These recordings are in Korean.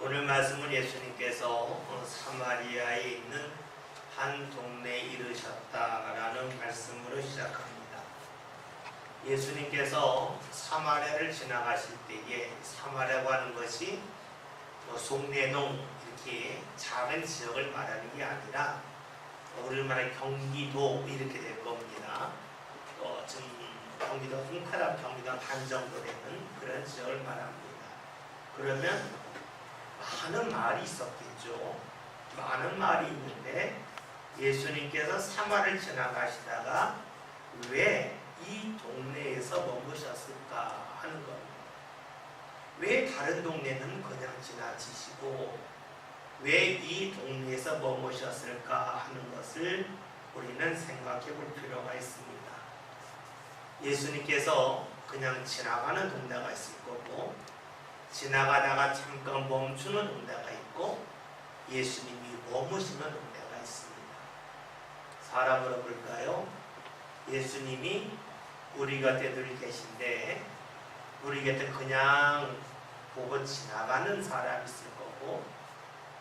오늘 말씀은 예수님께서 사마리아에 있는 한 동네에 이르셨다라는 말씀으로 시작합니다. 예수님께서 사마리아를 지나가실 때에 사마리아라고 하는 것이 송내동 이렇게 작은 지역을 말하는 게 아니라 우리 말의 경기도 이렇게 될 겁니다. 지금 경기도 홍카람 경기도 반 정도 되는 그런 지역을 말합니다. 그러면 많은 마을이 있었겠죠. 많은 마을이 있는데 예수님께서 사마리아를 지나가시다가 왜 이 동네에서 머무셨을까 하는 겁니다. 왜 다른 동네는 그냥 지나치시고 왜 이 동네에서 머무셨을까 하는 것을 우리는 생각해 볼 필요가 있습니다. 예수님께서 그냥 지나가는 동네가 있을 거고 지나가다가 잠깐 멈추는 동네가 있고 예수님이 머무시는 동네가 있습니다. 사람으로 볼까요? 예수님이 우리 곁에 늘 계신데 우리 곁에 그냥 보고 지나가는 사람이 있을 거고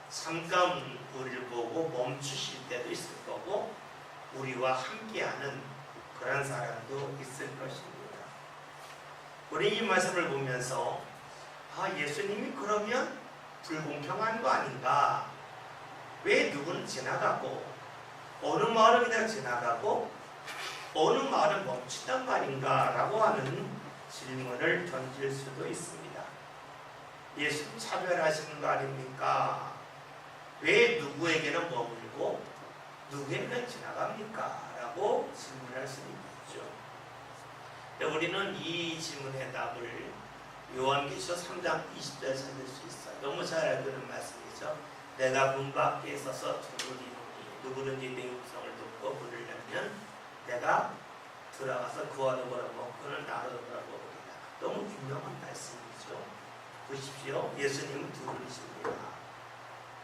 잠깐 우리를 보고 멈추실 때도 있을 거고 우리와 함께하는 그런 사람도 있을 것입니다. 우리 이 말씀을 보면서 예수님이 그러면 불공평한 거 아닌가? 왜 누구는 지나가고 어느 마을은 그냥 지나가고 어느 마을은 멈춘단 말인가? 라고 하는 질문을 던질 수도 있습니다. 예수님 차별하시는 거 아닙니까? 왜 누구에게는 머물고 누구에게는 지나갑니까? 라고 질문할 수 있죠. 우리는 이 질문의 답을 요한계시록 3장 20절에 찾을 수 있어요. 너무 잘 알고 있는 말씀이죠. 내가 문 밖에 있어서 두드리노니 누구든지 내 음성을 듣고 문을 열면 내가 들어가서 그와 더불어 먹고는 나로 더불어 먹으리라. 너무 유명한 말씀이죠. 보십시오. 예수님은 두드리십니다.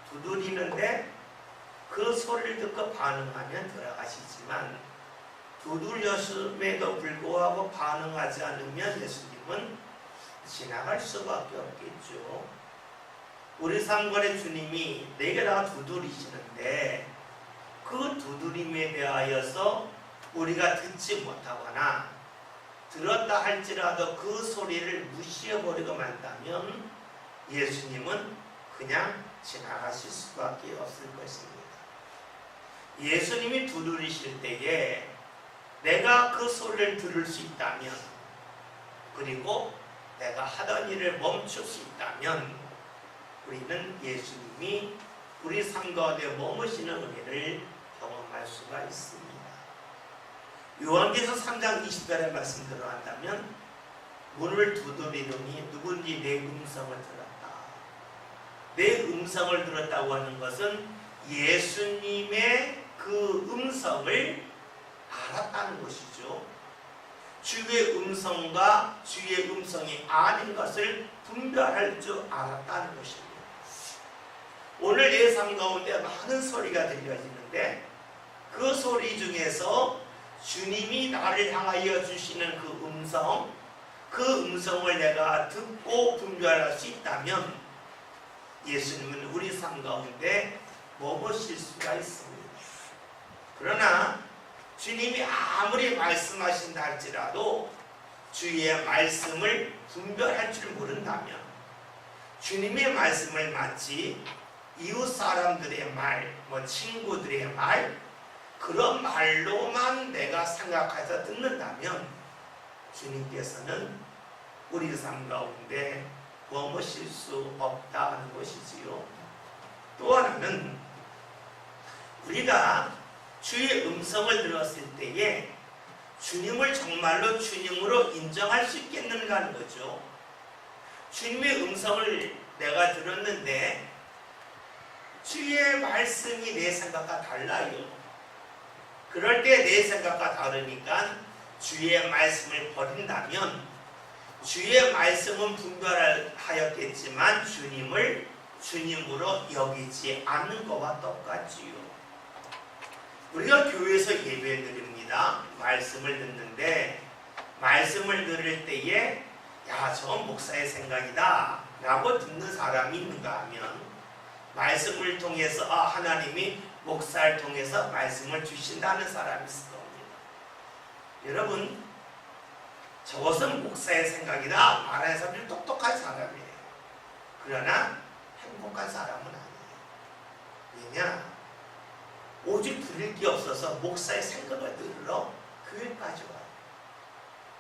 두드리는데 그 소리를 듣고 반응하면 들어가시지만 두드렸음에도 불구하고 반응하지 않으면 예수님은 지나갈 수밖에 없겠죠. 우리 상관의 주님이 내게다가 두드리시는데 그 두드림에 대하여서 우리가 듣지 못하거나 들었다 할지라도 그 소리를 무시해버리고 만다면 예수님은 그냥 지나가실 수밖에 없을 것입니다. 예수님이 두드리실 때에 내가 그 소리를 들을 수 있다면 그리고 내가 하던 일을 멈출 수 있다면 우리는 예수님이 우리 삶 가운데 머무시는 은혜를 경험할 수가 있습니다. 요한계시록 3장 20절의 말씀 들어간다면 문을 두드리더니 누군지 내 음성을 들었다. 내 음성을 들었다고 하는 것은 예수님의 그 음성을 알았다는 것이죠. 주의 음성과 주의 음성이 아닌 것을 분별할 줄 알았다는 것입니다. 오늘 내 삶 가운데 많은 소리가 들려지는데 그 소리 중에서 주님이 나를 향하여 주시는 그 음성을 내가 듣고 분별할 수 있다면 예수님은 우리 삶 가운데 머무실 수가 있습니다. 그러나 주님이 아무리 말씀하신다 할지라도 주의 말씀을 분별할 줄 모른다면 주님의 말씀을 마치 이웃 사람들의 말, 친구들의 말 그런 말로만 내가 생각해서 듣는다면 주님께서는 우리 삶 가운데 머무실 수 없다는 것이지요. 또 하나는 우리가 주의 음성을 들었을 때에 주님을 정말로 주님으로 인정할 수 있겠는가 하는 거죠. 주님의 음성을 내가 들었는데 주의 말씀이 내 생각과 달라요. 그럴 때 내 생각과 다르니까 주의 말씀을 버린다면 주의 말씀은 분별하였겠지만 주님을 주님으로 여기지 않는 것과 똑같지요. 우리가 교회에서 예배 드립니다. 말씀을 듣는데 말씀을 들을 때에 저건 목사의 생각이다 라고 듣는 사람이 있는가 하면 말씀을 통해서 하나님이 목사를 통해서 말씀을 주신다는 사람이 있을 겁니다. 여러분, 저것은 목사의 생각이다 말하는 사람들이 똑똑한 사람이에요. 그러나 행복한 사람은 아니에요. 왜냐? 오직 들을 게 없어서 목사의 생각을 들으러 교회까지 와요.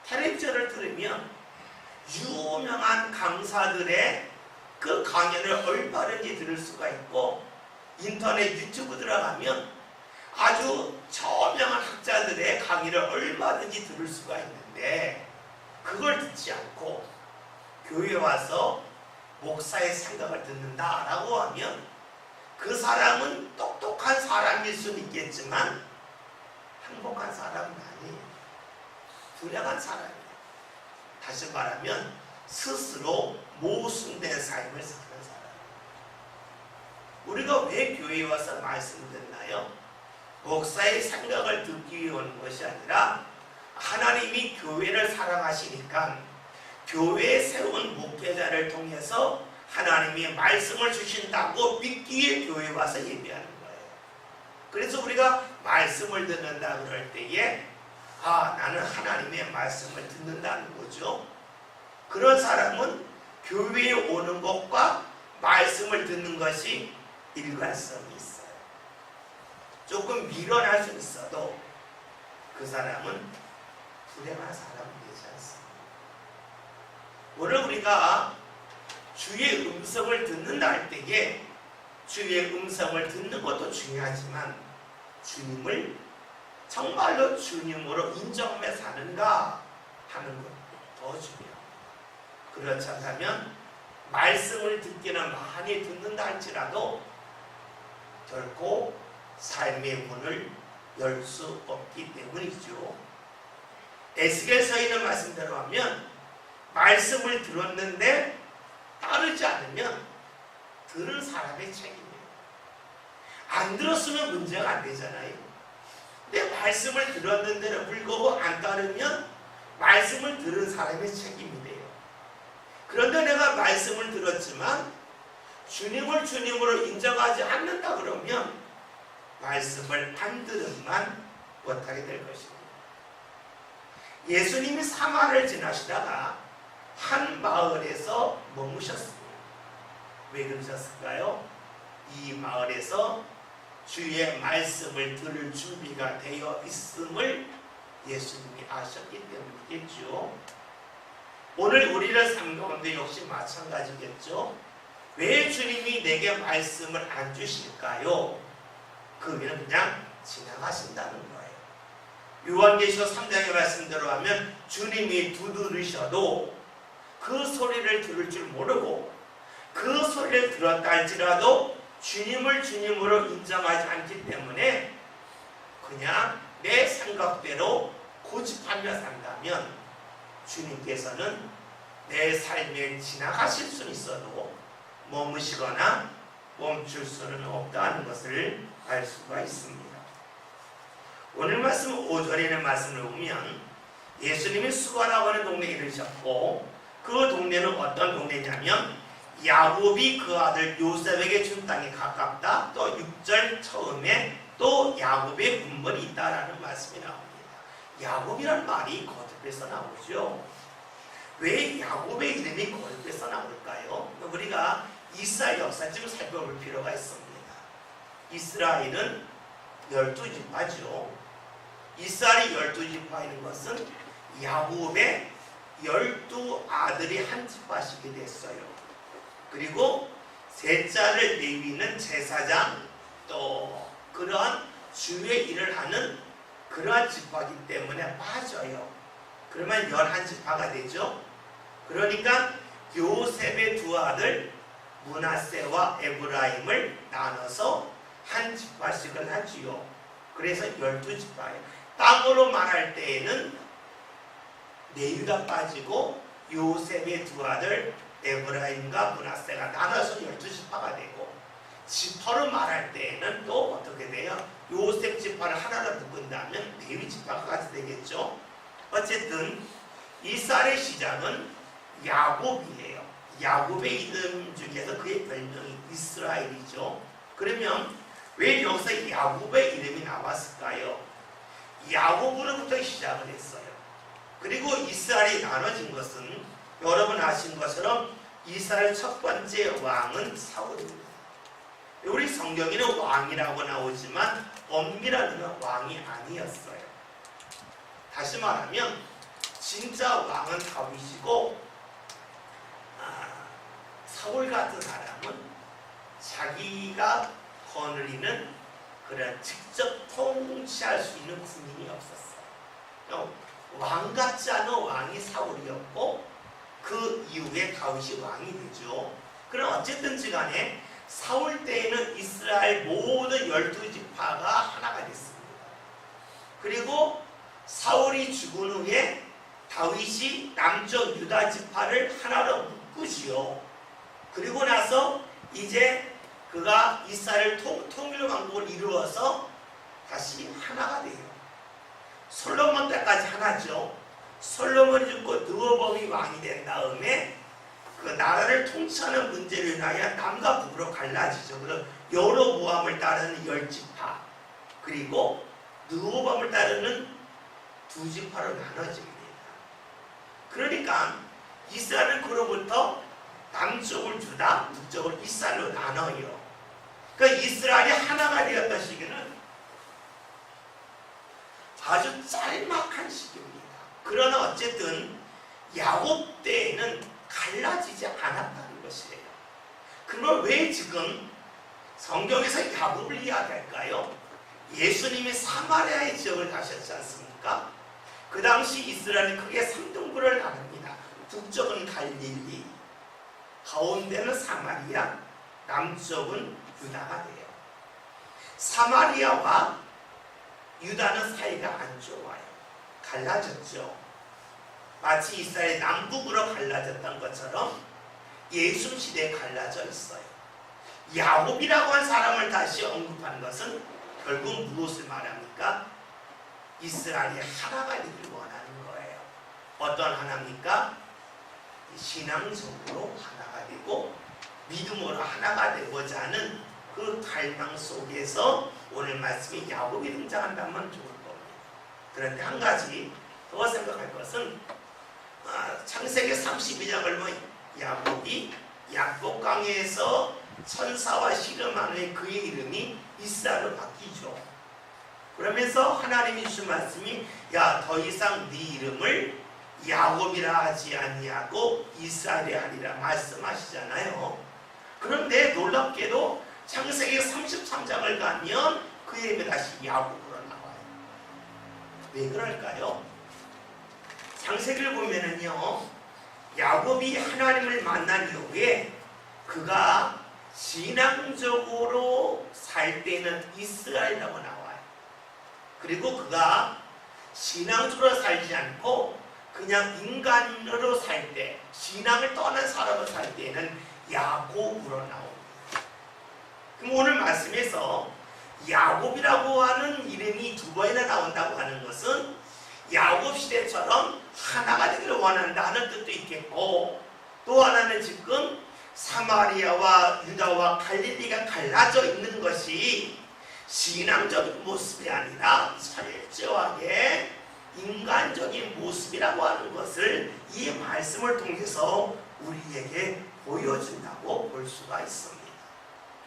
텔레비전을 들으면 유명한 강사들의 그 강연을 얼마든지 들을 수가 있고, 인터넷 유튜브 들어가면 아주 저명한 학자들의 강의를 얼마든지 들을 수가 있는데, 그걸 듣지 않고 교회에 와서 목사의 생각을 듣는다라고 하면 그 사람은 똑똑한 사람일 수는 있겠지만 행복한 사람은 아니에요. 불행한 사람이에요. 다시 말하면 스스로 모순된 삶을 사는 사람이에요. 우리가 왜 교회에 와서 말씀을 듣나요? 목사의 생각을 듣기 위해 오는 것이 아니라 하나님이 교회를 사랑하시니까 교회에 세운 목회자를 통해서 하나님이 말씀을 주신다고 믿기에 교회에 와서 예배하는 거예요. 그래서 우리가 말씀을 듣는다 그럴 때에 나는 하나님의 말씀을 듣는다는 거죠. 그런 사람은 교회에 오는 것과 말씀을 듣는 것이 일관성이 있어요. 조금 밀어날 수 있어도 그 사람은 불행한 사람이 되지 않습니다. 오늘 우리가 주의 음성을 듣는다 할 때에 주의 음성을 듣는 것도 중요하지만 주님을 정말로 주님으로 인정하며 사는가 하는 것도 더 중요합니다. 그렇지 않다면 말씀을 듣기는 많이 듣는다 할지라도 결코 삶의 문을 열 수 없기 때문이죠. 에스겔서에 있는 말씀대로 하면 말씀을 들었는데 따르지 않으면 들은 사람의 책임이에요. 안 들었으면 문제가 안 되잖아요. 근데 말씀을 들었는데도 불구하고 안 따르면 말씀을 들은 사람의 책임이 돼요. 그런데 내가 말씀을 들었지만 주님을 주님으로 인정하지 않는다 그러면 말씀을 안 들음만 못하게 될 것입니다. 예수님이 사마를 지나시다가 한 마을에서 머무셨습니다. 왜 그러셨을까요? 이 마을에서 주의 말씀을 들을 준비가 되어 있음을 예수님이 아셨기 때문이겠죠. 오늘 우리를 삶 가운데 역시 마찬가지겠죠. 왜 주님이 내게 말씀을 안 주실까요? 그러면 그냥 지나가신다는 거예요. 요한계시록 3장의 말씀대로 하면 주님이 두드리셔도 그 소리를 들을 줄 모르고 그 소리를 들었다 할지라도 주님을 주님으로 인정하지 않기 때문에 그냥 내 생각대로 고집하며 산다면 주님께서는 내 삶에 지나가실 수는 있어도 머무시거나 멈출 수는 없다는 것을 알 수가 있습니다. 오늘 말씀 5절에는 말씀을 보면 예수님이 수가라고 하는 동네에 이르셨고 그 동네는 어떤 동네냐면 야곱이 그 아들 요셉에게 준 땅이 가깝다. 또 6절 처음에 또 야곱의 군벌이 있다라는 말씀이 나옵니다. 야곱이라는 말이 거듭해서 나오죠. 왜 야곱의 이름이 거듭해서 나올까요? 우리가 이스라엘 역사를 좀 살펴볼 필요가 있습니다. 이스라엘은 12지파죠. 이스라엘이 12지파인 것은 야곱의 12아들이 한 지파씩이 됐어요. 그리고 셋째를 레위는 제사장 또 그러한 주의 일을 하는 그러한 지파이기 때문에 빠져요. 그러면 11지파가 되죠. 그러니까 요셉의 두 아들 므낫세와 에브라임을 나눠서 한 지파씩을 하지요. 그래서 12지파예요. 땅으로 말할 때에는 레위가 빠지고 요셉의 두 아들 에브라임과 므낫세가 나눠서 12지파가 되고, 지파로 말할 때에는 또 어떻게 돼요? 요셉 지파를 하나로 묶은다면 레위 지파가 같이 되겠죠. 어쨌든 이스라엘의 시작은 야곱이에요. 야곱의 이름 중에서 그의 별명이 이스라엘이죠. 그러면 왜 여기서 야곱의 이름이 나왔을까요? 야곱으로부터 시작을 했어요. 그리고 이스라엘이 나눠진 것은 여러분 아신 것처럼 이스라엘 첫 번째 왕은 사울입니다. 우리 성경에는 왕이라고 나오지만 엄밀하면 왕이 아니었어요. 다시 말하면 진짜 왕은 다윗이고 사울 같은 사람은 자기가 거느리는 그런 직접 통치할 수 있는 군인이 없었어요. 왕 같지 않은 왕이 사울이었고 그 이후에 다윗이 왕이 되죠. 그럼 어쨌든지 간에 사울 때에는 이스라엘 모든 12지파가 하나가 됐습니다. 그리고 사울이 죽은 후에 다윗이 남쪽 유다 지파를 하나로 묶으지요. 그리고 나서 이제 그가 이스라엘 통일 왕국을 이루어서 다시 하나가 돼요. 솔로몬 때까지 하나죠. 솔로몬이 죽고 르호보암이 왕이 된 다음에 그 나라를 통치하는 문제를 인하여 남과 북으로 갈라지죠. 그래서 여로보암을 따르는 10지파 그리고 르호보암을 따르는 2지파로 나눠집니다. 그러니까 이스라엘은 그로부터 남쪽을 주다, 북쪽을 이스라엘로 나눠요. 그러니까 이스라엘이 하나가 되었던 시기는 아주 짤막한 시기입니다. 그러나 어쨌든 야곱 때에는 갈라지지 않았다는 것이에요. 그러면 왜 지금 성경에서 야곱을 이야기할까요? 예수님이 사마리아의 지역을 가셨지 않습니까? 그 당시 이스라엘이 크게 3등분을 나눕니다. 북쪽은 갈릴리, 가운데는 사마리아, 남쪽은 유다가 돼요. 사마리아와 유다는 사이가 안 좋아요. 갈라졌죠. 마치 이스라엘이 남북으로 갈라졌던 것처럼 예수 시대에 갈라져 있어요. 야곱이라고 한 사람을 다시 언급한 것은 결국 무엇을 말합니까? 이스라엘이 하나가 되길 원하는 거예요. 어떤 하나입니까? 신앙적으로 하나가 되고 믿음으로 하나가 되고자 하는 그 갈망 속에서 오늘 말씀이 야곱이 등장한다면 좋을 겁니다. 그런데 한 가지 더 생각할 것은 창세기 32장을 보면 야곱이 약복강에서 천사와 씨름한 후에 그의 이름이 이스라엘로 바뀌죠. 그러면서 하나님이 주신 말씀이 야, 더 이상 네 이름을 야곱이라 하지 아니하고 이스라엘이 하리라 말씀하시잖아요. 그런데 놀랍게도 창세기 33장을 가면 그 이름이 다시 야곱으로 나와요. 왜 그럴까요? 창세기를 보면은요, 야곱이 하나님을 만난 이후에 그가 신앙적으로 살 때는 이스라엘이라고 나와요. 그리고 그가 신앙적으로 살지 않고 그냥 인간으로 살 때, 신앙을 떠난 사람으로 살 때는 야곱으로 나옵니다. 그럼 오늘 말씀에서 야곱이라고 하는 이름이 2번이나 나온다고 하는 것은 야곱 시대처럼 하나가 되기를 원한다는 뜻도 있겠고, 또 하나는 지금 사마리아와 유다와 갈릴리가 갈라져 있는 것이 신앙적인 모습이 아니라 철저하게 인간적인 모습이라고 하는 것을 이 말씀을 통해서 우리에게 보여준다고 볼 수가 있습니다.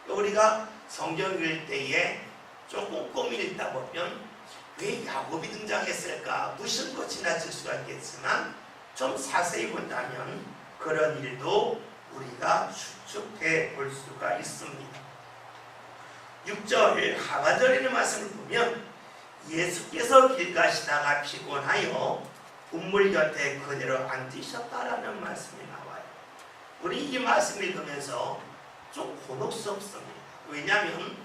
우리가 성경 읽을 때에 좀 꼼꼼히 읽다 보면 왜 야곱이 등장했을까 무심코 지나칠 수가 있겠지만 좀 자세히 본다면 그런 일도 우리가 추측해 볼 수가 있습니다. 6절 하반절에 있는 말씀을 보면 예수께서 길 가시다가 피곤하여 우물 곁에 그대로 앉으셨다라는 말씀이 나와요. 우리 이 말씀 읽으면서 좀 곤혹스럽습니다. 왜냐하면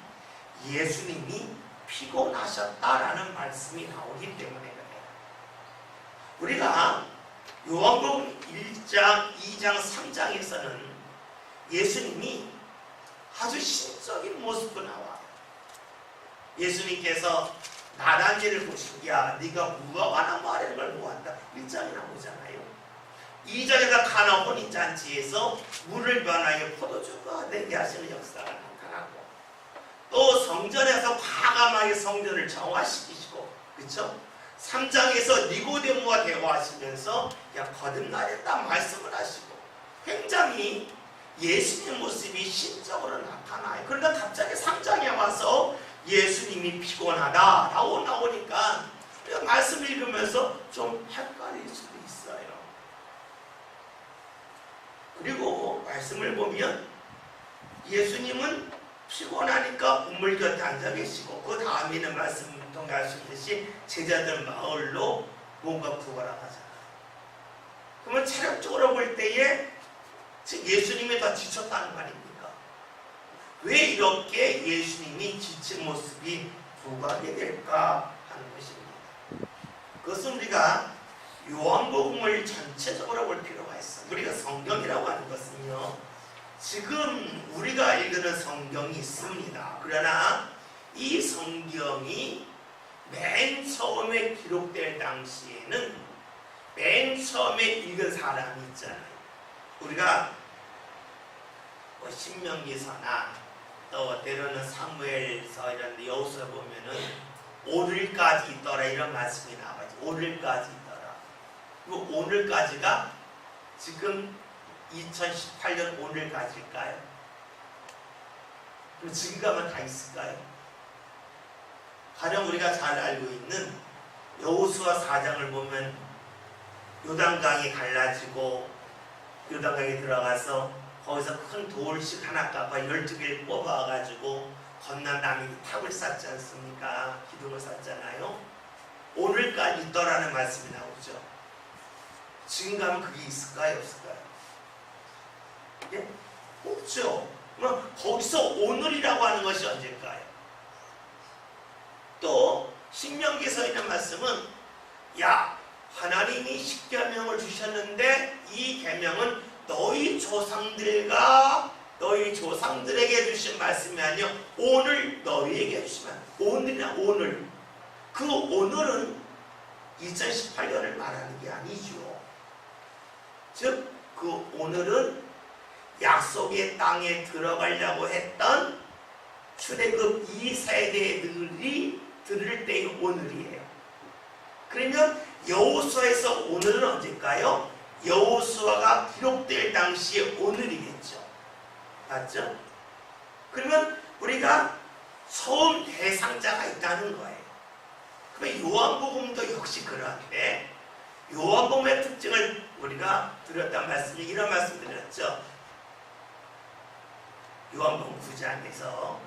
예수님이 피곤하셨다라는 말씀이 나오기 때문에 그래요. 우리가 요한복음 1장, 2장, 3장에서는 예수님이 아주 신적인 모습으로 나와요. 예수님께서 나단지를 보시고 야 네가 무화과나 마르는 걸 보았다 1장에 나오잖아요. 2장에서 가나 혼인잔치에서 물을 변하여 포도주가 되게 하시는 역사가 나타나고, 또 성전에서 과감하게 성전을 정화시키시고, 그렇죠? 3장에서 니고데모와 대화하시면서 거듭나겠다 말씀을 하시고, 굉장히 예수님 모습이 신적으로 나타나요. 그러다 갑자기 3장에 와서 예수님이 피곤하다라고 나오니까 말씀 읽으면서 좀 헷갈릴 수도 있어요. 그리고 말씀을 보면 예수님은 피곤하니까 우물 곁에 앉아 계시고, 그 다음에는 말씀 통해 하시듯이 제자들 마을로 뭔가 구하러 가잖아요. 그러면 체력적으로 볼 때에 예수님이 더 지쳤다는 말입니까? 왜 이렇게 예수님이 지친 모습이 부각하게 될까 하는 것입니다. 그것은 우리가 요한복음을 전체적으로 볼 필요가 있어요. 우리가 성경이라고 하는 것은요, 지금 우리가 읽는 성경이 있습니다. 그러나 이 성경이 맨 처음에 기록될 당시에는 맨 처음에 읽은 사람이 있잖아요. 우리가 신명기서나 또 때로는 사무엘서 이런 여호수아 보면은 오늘까지 있더라 이런 말씀이 나와요. 오늘까지 있더라. 그리고 오늘까지가 지금 2018년 오늘까지일까요? 그럼 지금 가면 다 있을까요? 가령 우리가 잘 알고 있는 여호수아 4장을 보면 요단강이 갈라지고 요단강에 들어가서 거기서 큰 돌씩 하나 깎아 12개를 뽑아가지고 건넌 다음에 탑을 쌓지 않습니까? 기둥을 쌓잖아요. 오늘까지 있더라는 말씀이 나오죠. 지금 가면 그게 있을까요? 없을까요? 예? 없죠. 그럼 거기서 오늘이라고 하는 것이 언제일까요? 또 신명기에서 있는 말씀은 하나님이 십계명을 주셨는데 이 계명은 너희 조상들에게 주신 말씀이 아니요 오늘 너희에게 주신 말씀. 오늘이나 오늘. 그 오늘은 2018년을 말하는 게 아니죠. 즉 그 오늘은 약속의 땅에 들어가려고 했던 출애굽 2세대들이 들을 때의 오늘이에요. 그러면 여호수아에서 오늘은 언제일까요? 여호수아가 기록될 당시의 오늘이겠죠. 맞죠? 그러면 우리가 처음 대상자가 있다는 거예요. 그러면 요한복음도 역시 그런데 요한복음의 특징을 우리가 드렸단 말씀이 이런 말씀 드렸죠. 요한복음 9장에서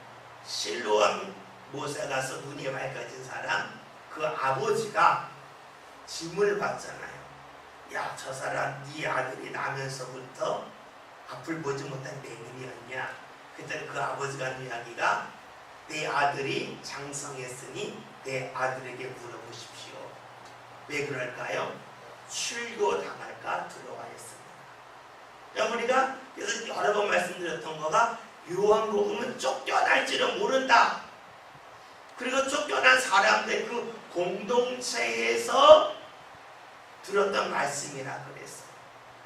실로암 못에 가서 눈이 맑아진 사람, 그 아버지가 질문을 받잖아요. 저 사람 네 아들이 나면서부터 앞을 보지 못한 내일이었냐? 그때 그 아버지가 하는 이야기가 내 아들이 장성했으니 내 아들에게 물어보십시오. 왜 그럴까요? 출교당할까 두려워하였습니다. 우리가 그래서 여러 번 말씀드렸던 거가 요한복음은 쫓겨날지를 모른다. 그리고 쫓겨난 사람들 그 공동체에서 들었던 말씀이라 그랬어요.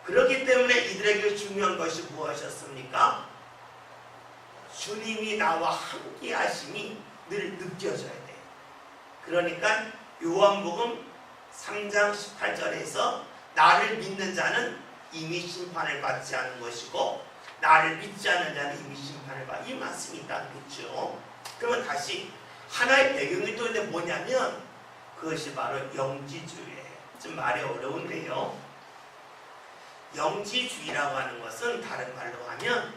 그렇기 때문에 이들에게 중요한 것이 무엇이었습니까? 주님이 나와 함께 하심이 늘 느껴져야 돼요. 그러니까 요한복음 3장 18절에서 나를 믿는 자는 이미 심판을 받지 않은 것이고 나를 믿지 않는 자는 이미 심판을 받. 이 말씀이 있다는 거죠. 그러면 다시 하나의 배경이 또 있는데 뭐냐면 그것이 바로 영지주의예요. 좀 말이 어려운데요. 영지주의라고 하는 것은 다른 말로 하면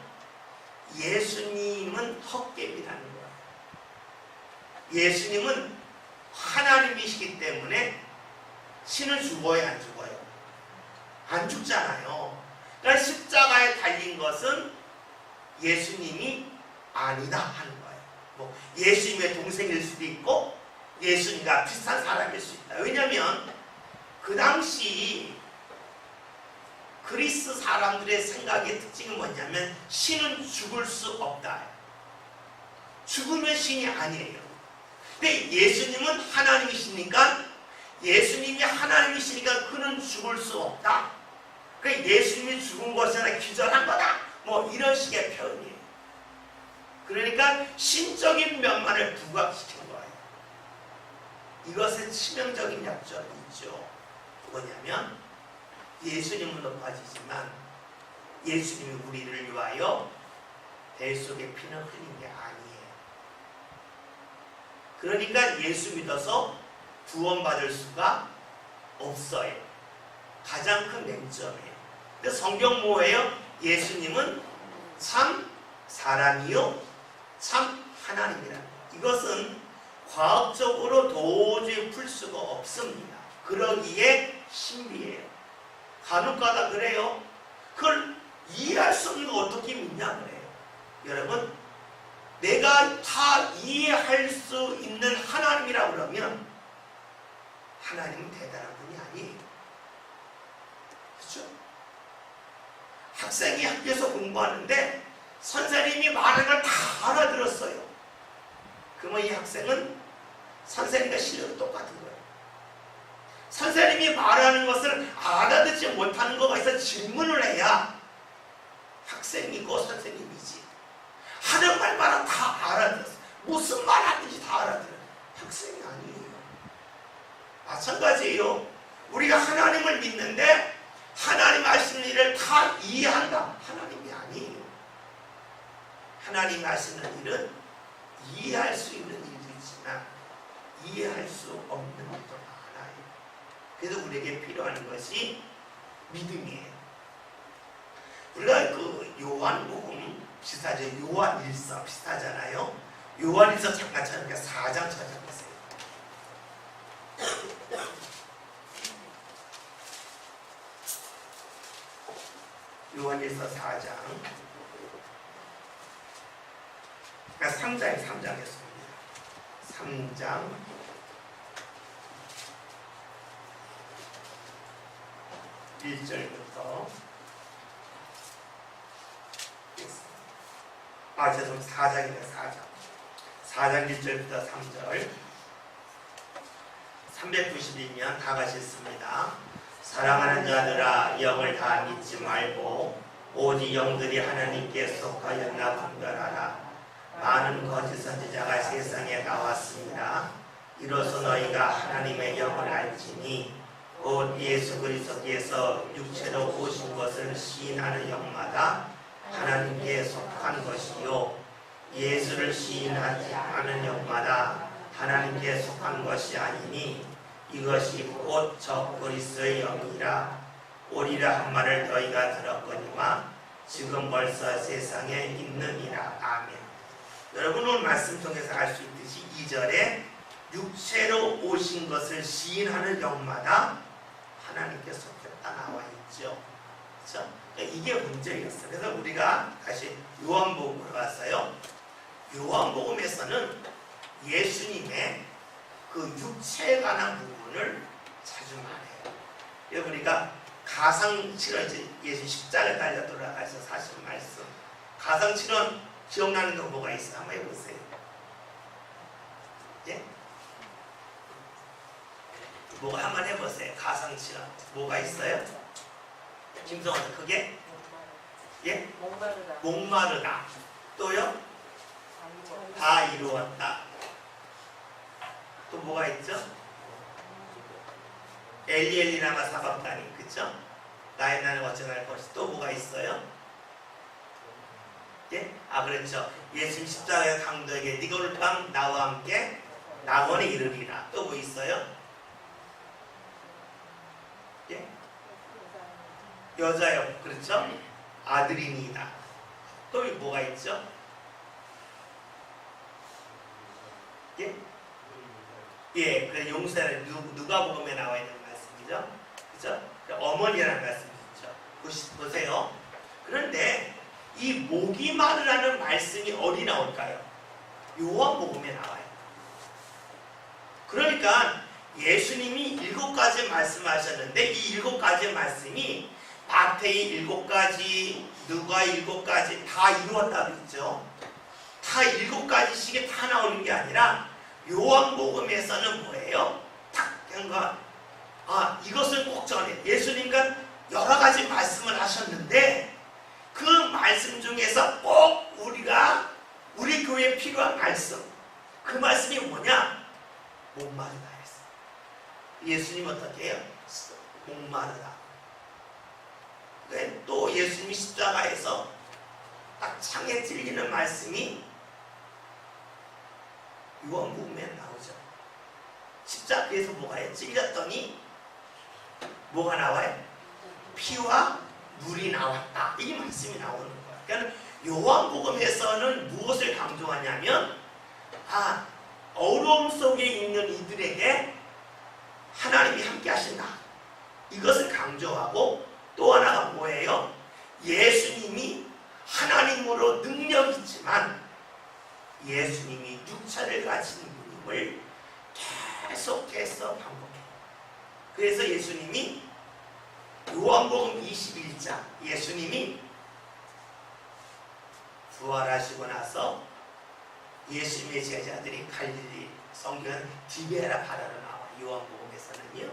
예수님은 헛개비라는 거예요. 예수님은 하나님이시기 때문에 신을 죽어요, 안 죽어요? 안 죽잖아요. 그러니까 십자가에 달린 것은 예수님이 아니다 하는 거예요. 예수님의 동생일 수도 있고 예수님과 비슷한 사람일 수 있다. 왜냐하면 그 당시 그리스 사람들의 생각의 특징이 뭐냐면 신은 죽을 수 없다. 죽으면 신이 아니에요. 근데 예수님은 하나님이시니까 예수님이 하나님이시니까 그는 죽을 수 없다. 그 예수님이 죽은 것이 아니라 기절한 거다. 뭐 이런 식의 표현이에요. 그러니까 신적인 면만을 부각시킨 거예요. 이것의 치명적인 약점이 있죠. 뭐냐면 예수님은 높아지지만 예수님이 우리를 위하여 뱃속에 피는 흘린 게 아니에요. 그러니까 예수 믿어서 구원받을 수가 없어요. 가장 큰 맹점이에요. 근데 성경 뭐예요? 예수님은 참 사람이요 참 하나님이라. 이것은 과학적으로 도저히 풀 수가 없습니다. 그러기에 신비해요. 간혹가다 그래요. 그걸 이해할 수 없는 거 어떻게 믿냐 그래요. 여러분, 내가 다 이해할 수 있는 하나님이라 그러면 하나님은 대단한 분이 아니에요. 그렇죠? 학생이 학교에서 공부하는데 선생님이 말하는 걸 다 알아들었어요. 그러면 이 학생은 선생님과 실력이 똑같은 거예요. 선생님이 말하는 것을 알아듣지 못하는 것에 있어 질문을 해야 학생이고 선생님이지. 하는 말마다 다 알아들었어. 무슨 말 하는지 다 알아들어요. 학생이 아니에요. 마찬가지예요. 우리가 하나님을 믿는데 하나님 하시는 일을 다 이해한다. 하나님이 아니에요. 하나님 하시는 일은 이해할 수 있는 일도 있지만 이해할 수 없는 일도 많아요. 그래서 우리에게 필요한 것이 믿음이에요. 우리가 그 요한복음 비슷하죠. 요한일서 비슷하잖아요. 요한일서 잠깐 찾으니까 4장 찾아보세요. 요한일서 4장. 그러니까 3장이었습니다. 3장 1절부터 죄송합니다. 4장입니다. 4장 1절부터 3절. 392년 다 같이 읽습니다. 사랑하는 자들아, 영을 다 믿지 말고 오직 영들이 하나님께 속하였나 분별하라. 많은 거짓 선지자가 세상에 나왔습니다. 이로써 너희가 하나님의 영을 알지니 곧 예수 그리스도께서 육체로 오신 것을 시인하는 영마다 하나님께 속한 것이요, 예수를 시인하지 않은 영마다 하나님께 속한 것이 아니니 이것이 곧 저 그리스도의 영이라. 오리라 한 말을 너희가 들었거니와 지금 벌써 세상에 있느니라. 아멘. 여러분, 오늘 말씀 통해서 알 수 있듯이 2절에 육체로 오신 것을 시인하는 영마다 하나님께 속했다 나와 있죠. 그렇죠? 이게 문제였어요. 그래서 우리가 다시 요한복음으로 갔어요. 요한복음에서는 예수님의 그 육체에 관한 부분을 자주 말해요. 우리가 가상칠언, 이제 예수 십자가에 달려 돌아가서 사실 말씀, 가상칠언 기억나는 거 뭐가 있어요? 한번 해보세요. 예? 뭐가 한번 해보세요. 가상칠언 뭐가 있어요? 김성환 크게? 예? 목마르다. 또요? 다 이루었다. 또 뭐가 있죠? 엘리엘리나마 사박다니, 그쵸? 나의 나는 어찌나 할 것이. 또 뭐가 있어요? 예? 그렇죠. 예수님 십자가의 강도에게 네가 오늘 밤 나와 함께 낙원에 이르리라. 또 뭐 있어요? 예? 여자요, 그렇죠? 아들이니이다. 또 뭐가 있죠? 예? 예, 그 용서는 누가복음에 나와 있는 말씀이죠. 그죠? 어머니라는 말씀이죠. 보세요. 그런데 이 목이 마르라는 말씀이 어디 나올까요? 요한복음에 나와요. 그러니까 예수님이 7가지 말씀하셨는데 이 7가지 말씀이 마태이 7가지, 누가 7가지 다 이루었다고 했죠. 다 7가지씩이 다 나오는 게 아니라 요한복음에서는 뭐예요? 딱 그런 거. 이것을 꼭 전해. 예수님과 여러 가지 말씀을 하셨는데 그 말씀 중에서 꼭 우리 교회에 필요한 말씀, 그 말씀이 뭐냐? 목마르다 했어요. 예수님 어떻게 해요? 목마르다. 또 예수님이 십자가에서 딱 창에 찔리는 말씀이 요한복음에 나오죠. 십자가에서 뭐가 해요? 찔렸더니 뭐가 나와요? 피와 물이 나왔다. 이 말씀이 나오는 거예요. 그러니까 요한복음에서는 무엇을 강조하냐면 어려움 속에 있는 이들에게 하나님이 함께 하신다. 이것을 강조하고 또 하나가 뭐예요? 예수님이 하나님으로 능력 있지만 예수님이 육체를 가진 분임을 계속해서 반복해요. 그래서 예수님이 요한복음 21장 예수님이 부활하시고 나서 예수님의 제자들이 갈릴리 성경 디베라 바다로 나와. 요한복음에서는요.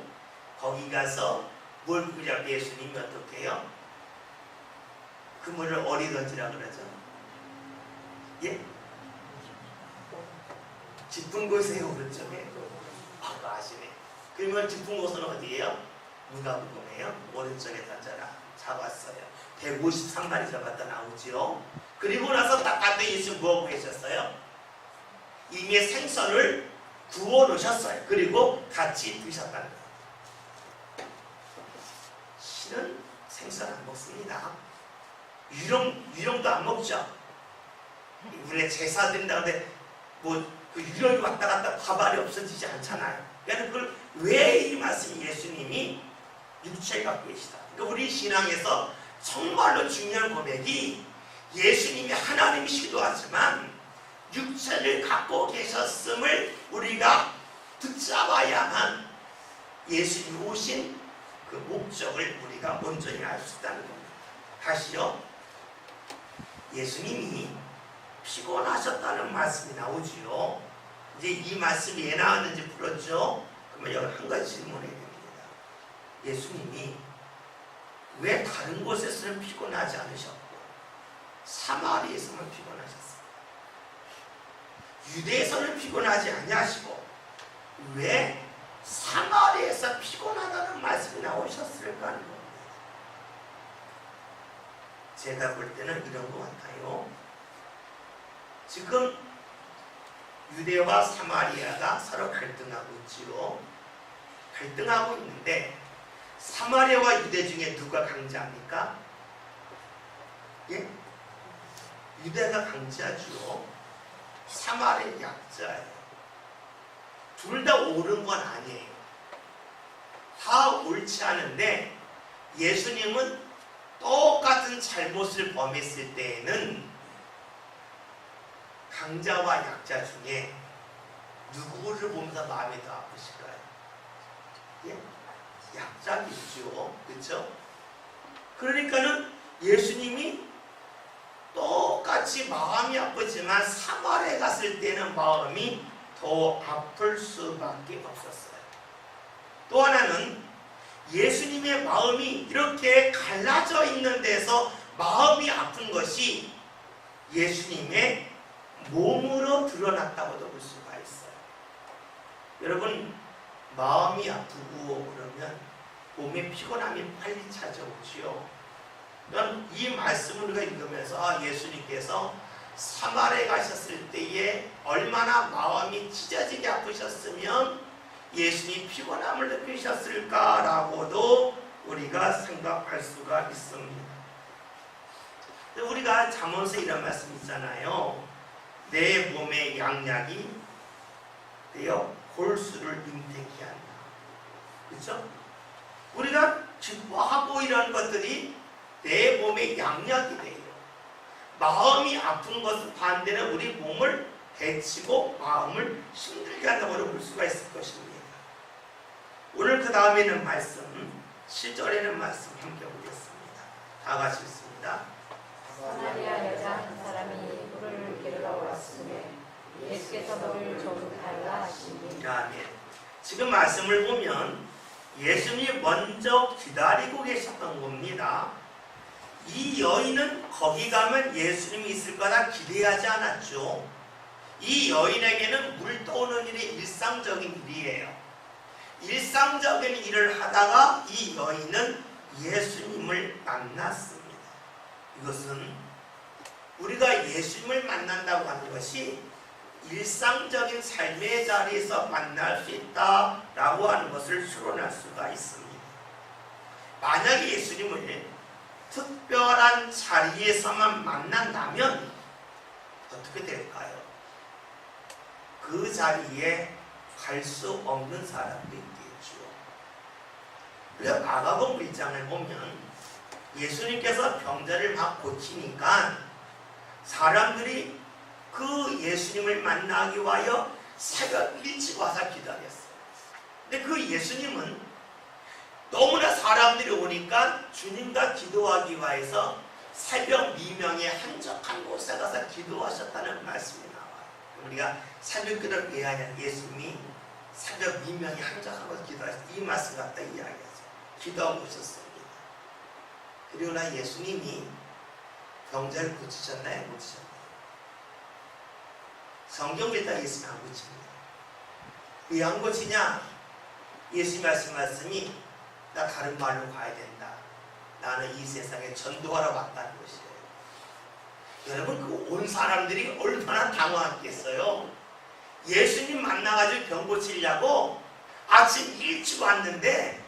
거기 가서 뭘 그냥 예수님이 어떻게 해요? 그물을 어리던지라 그러죠. 예? 짚은 곳에 오른쪽에. 그거 아시네. 그러면 짚은 곳은 어디예요? 누가복음이에요. 오른쪽에 던져라. 잡았어요. 153마리 잡았다 나오지요. 그리고 나서 딱 갔더니 예수 뭐 하고 계셨어요? 이미 생선을 구워 놓으셨어요. 그리고 같이 드셨다는 거예요. 실은 생선 안 먹습니다. 유령도 안 먹죠. 우리가 제사 드린다는데 그 유령이 왔다 갔다 가발이 없어지지 않잖아요. 그러니까 그걸 왜 이 말씀이 예수님이 육체를 갖고 계시다. 그러니까 우리 신앙에서 정말로 중요한 고백이 예수님이 하나님이시기도 하지만 육체를 갖고 계셨음을 우리가 붙잡아야만 예수님이 오신 그 목적을 우리가 온전히 알 수 있다는 겁니다. 다시요. 예수님이 피곤하셨다는 말씀이 나오지요. 이제 이 말씀이 왜 나왔는지 풀었죠. 그러면 여기 한 가지 질문해야 됩니다. 예수님이 왜 다른 곳에서는 피곤하지 않으셨고 사마리에서만 피곤하셨어요? 유대에서는 피곤하지 아니하시고 왜 사마리에서 피곤하다는 말씀이 나오셨을까 하는 겁니다. 제가 볼 때는 이런 것 같아요. 지금 유대와 사마리아가 서로 갈등하고 있지요. 갈등하고 있는데 사마리아와 유대 중에 누가 강자입니까? 예? 유대가 강자죠. 사마리아 약자예요. 둘 다 옳은 건 아니에요. 다 옳지 않은데 예수님은 똑같은 잘못을 범했을 때에는 강자와 약자 중에 누구를 보면서 마음이 더 아프실까요? 예? 약자겠죠. 그렇죠? 그러니까는 예수님이 똑같이 마음이 아프지만 사마리아에 갔을 때는 마음이 더 아플 수밖에 없었어요. 또 하나는 예수님의 마음이 이렇게 갈라져 있는 데서 마음이 아픈 것이 예수님의 몸으로 드러났다고도 볼 수가 있어요. 여러분 마음이 아프고 그러면 몸에 피곤함이 빨리 찾아오지요. 그럼 이 말씀을 우리가 읽으면서 예수님께서 사마리아에 가셨을 때에 얼마나 마음이 찢어지게 아프셨으면 예수님이 피곤함을 느끼셨을까라고도 우리가 생각할 수가 있습니다. 우리가 잠언서 이런 말씀 있잖아요. 내 몸의 양약이 되어 골수를 임태케 한다. 그렇죠? 우리가 기뻐하고 이런 것들이 내 몸의 양약이 돼요. 마음이 아픈 것은 반대는 우리 몸을 해치고 마음을 힘들게 한다고 볼 수가 있을 것입니다. 오늘 그 다음에는 말씀 7절에는 말씀 함께 보겠습니다. 다 같이 읽습니다. 사마리아 여자 한 사람이 물을 기르러 왔으며 예수께서 너를 좀 달라 하시니. 아멘. 지금 말씀을 보면 예수님이 먼저 기다리고 계셨던 겁니다. 이 여인은 거기 가면 예수님이 있을 거다 기대하지 않았죠. 이 여인에게는 물 떠오는 일이 일상적인 일이에요. 일상적인 일을 하다가 이 여인은 예수님을 만났습니다. 이것은 우리가 예수님을 만난다고 하는 것이 일상적인 삶의 자리에서 만날 수 있다라고 하는 것을 추론할 수가 있습니다. 만약에 예수님을 특별한 자리에서만 만난다면 어떻게 될까요? 그 자리에 갈 수 없는 사람도 있겠죠. 그래서 마가복음 1장을 보면 예수님께서 병자를 막 고치니까 사람들이 그 예수님을 만나기 위하여 새벽 일찍 와서 기다렸어요. 근데 그 예수님은 너무나 사람들이 오니까 주님과 기도하기 위해서 새벽 미명에 한적한 곳에 가서 기도하셨다는 말씀이 나와요. 우리가 새벽 기도를 왜 하냐? 예수님이 새벽 미명에 한적한 곳에 기도하셨다. 이 말씀 갖다 이야기하죠. 기도하고 오셨습니다. 그리고 나 예수님이 병자를 고치셨나요? 못 고치셨나요? 성경을 다 예수님 안 고칩니다. 왜 안 고치냐? 예수님 말씀이 나 다른 말로 가야 된다. 나는 이 세상에 전도하러 왔다는 것이에요. 여러분 그 온 사람들이 얼마나 당황했겠어요. 예수님 만나가지고 병 고치려고 아침 일찍 왔는데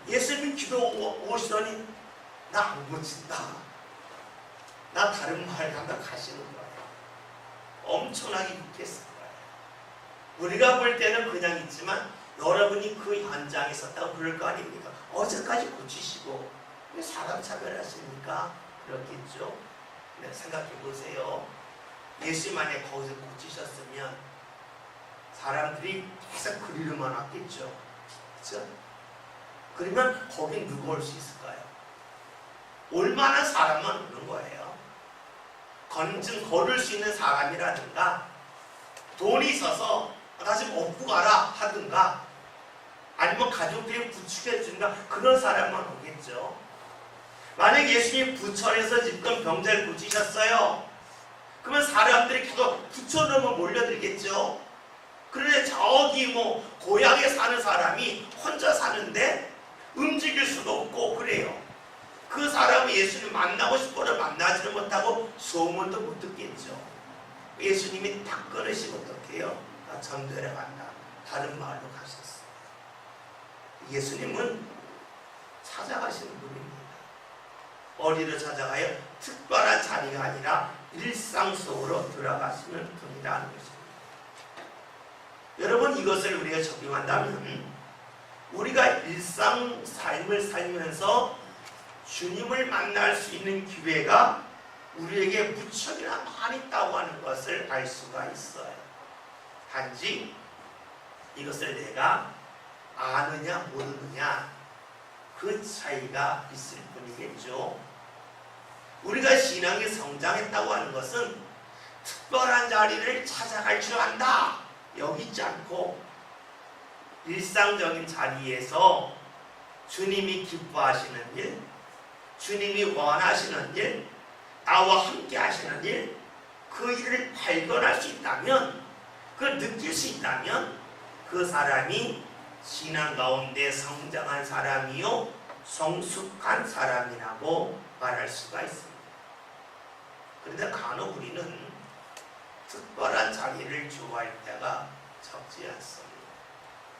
예수님 기도 오시더니 나 안 고친다. 나 다른 말 한다 가시는 거예요. 엄청나게 욕했을 거예요. 우리가 볼 때는 그냥 있지만 여러분이 그 현장에 있었다고 그럴 거 아닙니까? 어제까지 고치시고 왜 사람 차별하십니까? 그렇겠죠? 네, 생각해 보세요. 예수 만약에 거기서 고치셨으면 사람들이 계속 그리로만 왔겠죠. 그렇죠? 그러면 거긴 누가 올 수 있을까요? 얼마나 사람만 오는 거예요. 걸을 수 있는 사람이라든가 돈이 있어서 다시 업고 가라 하든가 아니면 가족들이 부축해 준다 그런 사람만 오겠죠. 만약 예수님이 부천에서 지금 병자를 고치셨어요. 그러면 사람들이 계속 부천으로 몰려들겠죠. 그런데 저기 고향에 사는 사람이 혼자 사는데 움직일 수도 없고 그래요. 그 사람은 예수님 만나고 싶어도 만나지를 못하고 소문도 못 듣겠죠. 예수님이 딱 끊으시고 어떻게 해요? 나 전도하러 간다. 다른 마을로 가셨어요. 예수님은 찾아가시는 분입니다. 어디로 찾아가요? 특별한 자리가 아니라 일상 속으로 들어가시는 분이라는 것입니다. 여러분 이것을 우리가 적용한다면 우리가 일상 삶을 살면서 주님을 만날 수 있는 기회가 우리에게 무척이나 많이 있다고 하는 것을 알 수가 있어요. 단지 이것을 내가 아느냐 모르느냐 그 차이가 있을 뿐이겠죠. 우리가 신앙이 성장했다고 하는 것은 특별한 자리를 찾아갈 줄 안다. 여기 있지 않고 일상적인 자리에서 주님이 기뻐하시는 일, 주님이 원하시는 일, 나와 함께 하시는 일, 그 일을 발견할 수 있다면, 그걸 느낄 수 있다면 그 사람이 신앙 가운데 성장한 사람이요 성숙한 사람이라고 말할 수가 있습니다. 그런데 간혹 우리는 특별한 자리를 좋아할 때가 적지 않습니다.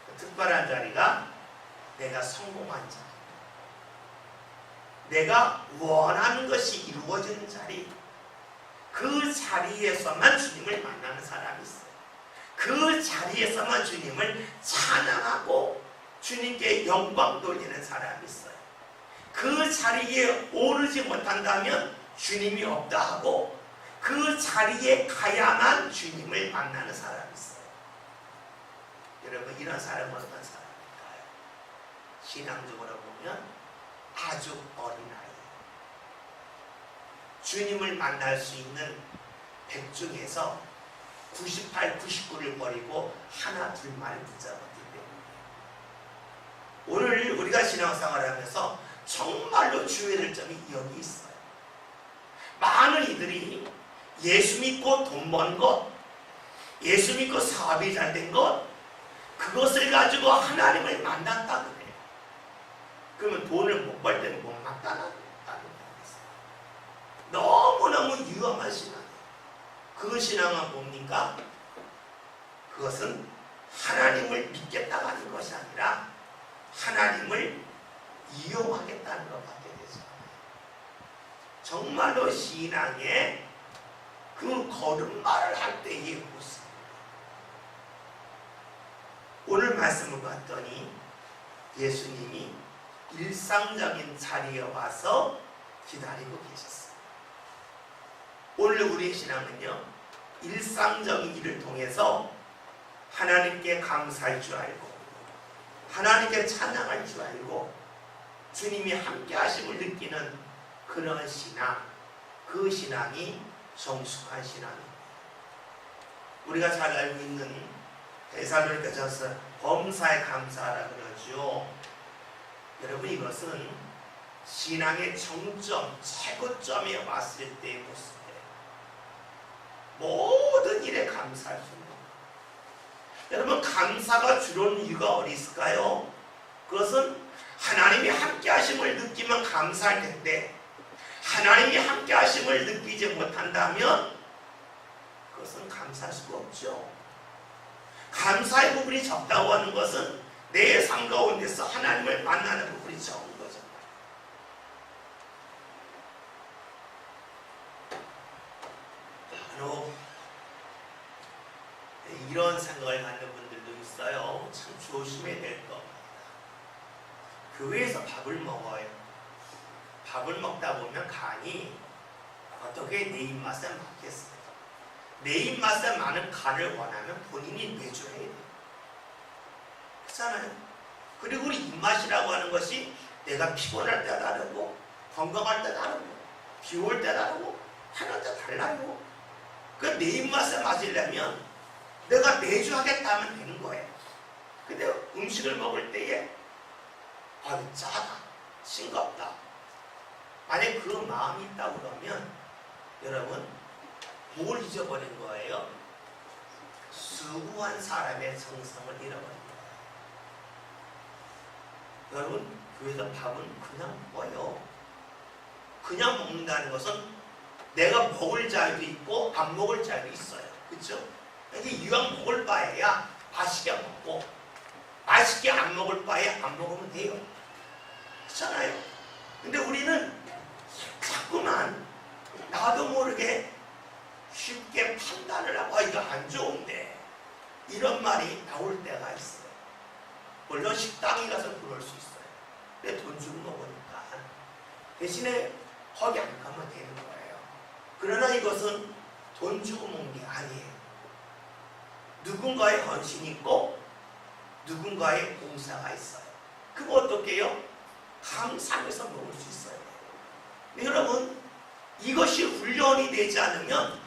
그 특별한 자리가 내가 성공한 자리, 내가 원하는 것이 이루어지는 자리, 그 자리에서만 주님을 만나는 사람이 있어요. 그 자리에서만 주님을 찬양하고 주님께 영광 돌리는 사람이 있어요. 그 자리에 오르지 못한다면 주님이 없다 하고 그 자리에 가야만 주님을 만나는 사람이 있어요. 여러분 이런 사람은 어떤 사람일까요? 신앙적으로 보면 아주 어린 아이, 주님을 만날 수 있는 100 중에서 98, 99를 버리고 하나 둘만을 붙잡았기 때문에 오늘 우리가 신앙생활을 하면서 정말로 주의해야 될 점이 여기 있어요. 많은 이들이 예수 믿고 돈 번 것, 예수 믿고 사업이 잘 된 것, 그것을 가지고 하나님을 만났다 그래요. 그러면 돈을 못 벌 때는 못 만났다는 거예요. 너무너무 위험한 신앙이에요. 그 신앙은 뭡니까? 그것은 하나님을 믿겠다고 하는 것이 아니라 하나님을 이용하겠다는 것밖에 되지 않아요. 정말로 신앙의 그 걸음마를 할 때의 모습. 오늘 말씀을 봤더니 예수님이 일상적인 자리에 와서 기다리고 계셨어요. 오늘 우리의 신앙은요, 일상적인 일을 통해서 하나님께 감사할 줄 알고 하나님께 찬양할 줄 알고 주님이 함께 하심을 느끼는 그런 신앙, 그 신앙이 정숙한 신앙입니다. 우리가 잘 알고 있는 데살로니가전서 범사에 감사하라 그러죠. 여러분, 이것은 신앙의 정점, 최고점에 왔을 때의 모습이에요. 모든 일에 감사할 수 있는 것. 여러분, 감사가 주로는 이유가 어디 있을까요? 그것은 하나님이 함께 하심을 느끼면 감사할 텐데 하나님이 함께 하심을 느끼지 못한다면 그것은 감사할 수가 없죠. 감사의 부분이 적다고 하는 것은 내 삶 가운데서 하나님을 만나는 부분이 적은 거죠. 바로 이런 생각을 갖는 분들도 있어요. 참 조심해야 될 겁니다. 교회에서 밥을 먹어요. 밥을 먹다 보면 간이 어떻게 내 입맛에 맞겠어요? 내 입맛에 맞는 간을 원하면 본인이 내줘야 돼요. 그렇잖아요. 그리고 우리 입맛이라고 하는 것이 내가 피곤할 때 다르고 건강할 때 다르고 비 올 때 다르고 하는 때 달라요. 그 내 입맛에 맞으려면 내가 매주 하겠다면 되는 거예요. 근데 음식을 먹을 때에 짜다, 싱겁다, 만약 그 마음이 있다고 그러면 여러분 뭘 잊어버린 거예요? 수고한 사람의 정성을 잃어버린 거예요. 여러분, 교회에서 밥은 그냥 먹어요. 그냥 먹는다는 것은 내가 먹을 자유도 있고 안 먹을 자유도 있어요. 그렇죠? 이게 이왕 먹을 바에야 맛있게 먹고 맛있게 안 먹을 바에 안 먹으면 돼요. 그렇잖아요. 근데 우리는 자꾸만 나도 모르게 쉽게 판단을 하고 이거 안 좋은데 이런 말이 나올 때가 있어요. 물론 식당에 가서 그럴 수 있어요. 근데 돈 주고 먹으니까 대신에 거기 안 가면 되는 거예요. 그러나 이것은 돈 주고 먹는 게 아니에요. 누군가의 헌신이 있고 누군가의 봉사가 있어요. 그거 어떻게 해요? 감사해서 먹을 수 있어요. 근데 여러분, 이것이 훈련이 되지 않으면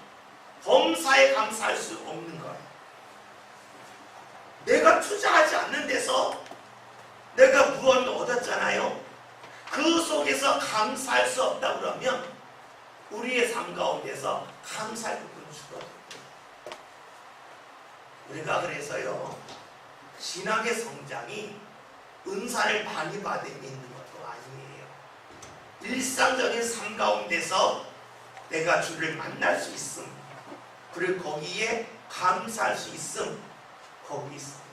범사에 감사할 수 없는 거예요. 내가 투자하지 않는 데서 내가 무언을 얻었잖아요. 그 속에서 감사할 수 없다 그러면 우리의 삶 가운데서 감사할 부분이 죽어요. 우리가 그래서요, 신앙의 성장이 은사를 많이 받으면 있는 것도 아니에요. 일상적인 삶 가운데서 내가 주를 만날 수 있음, 그리고 거기에 감사할 수 있음, 거기 있습니다.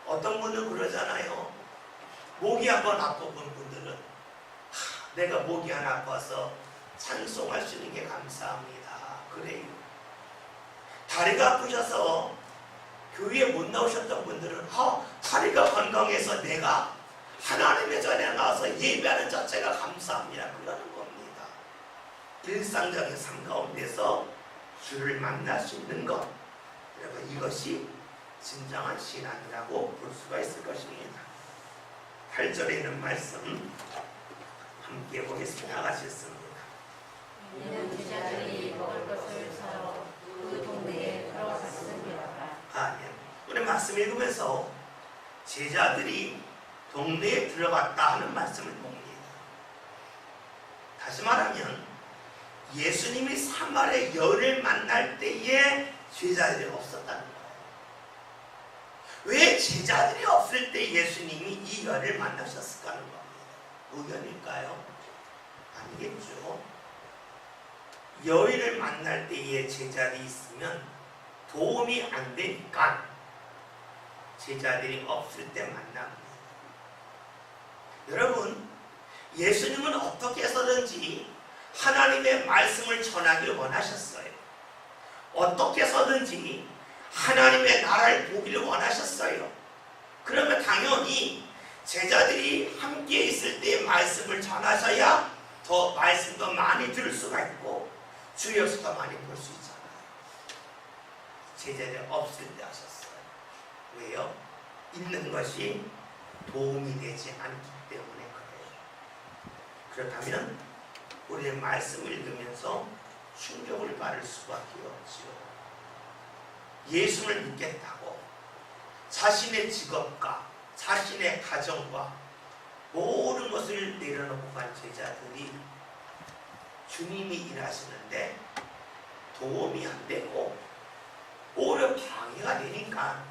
어떤 분은 그러잖아요. 목이 한번 아픈 분들은 내가 목이 하나 아파서 찬송할 수 있는 게 감사합니다. 그래요. 다리가 아프셔서 교회에 못 나오셨던 분들은 다리가 건강해서 내가 하나님의 전에 나와서 예배하는 자체가 감사합니다. 그러는 겁니다. 일상적인 삶 가운데서 주를 만날 수 있는 것, 여러분, 이것이 진정한 신앙이라고 볼 수가 있을 것입니다. 8절에 있는 말씀 함께 보겠습니다. 같이 읽습니다. 이는 제자들이 먹을 것을 사러 그 동네에 들어갔습니다. 아멘. 우리 말씀 읽으면서 제자들이 동네에 들어갔다 하는 말씀을 봅니다. 다시 말하면 예수님이 사마리아 여인을 만날 때에 제자들이 없었다는 거예요. 왜 제자들이 없을 때 예수님이 이 여인을 만나셨을까 하는 겁니다. 우연일까요? 아니겠죠. 여인을 만날 때에 제자들이 있으면 도움이 안 되니까 제자들이 없을 때 만납니다. 여러분, 예수님은 어떻게 해서든지 하나님의 말씀을 전하기를 원하셨어요. 어떻게 해서든지 하나님의 나라를 보기를 원하셨어요. 그러면 당연히 제자들이 함께 있을 때 말씀을 전하셔야 더 말씀도 많이 들을 수가 있고 주 역사도 많이 볼 수 있잖아요. 제자들이 없을 때 하셨어요. 왜요? 있는 것이 도움이 되지 않기 때문에 그래요. 그렇다면 우리는 말씀을 읽으면서 충격을 받을 수밖에 없지요. 예수를 믿겠다고 자신의 직업과 자신의 가정과 모든 것을 내려놓고 간 제자들이 주님이 일하시는데 도움이 안 되고 오히려 방해가 되니까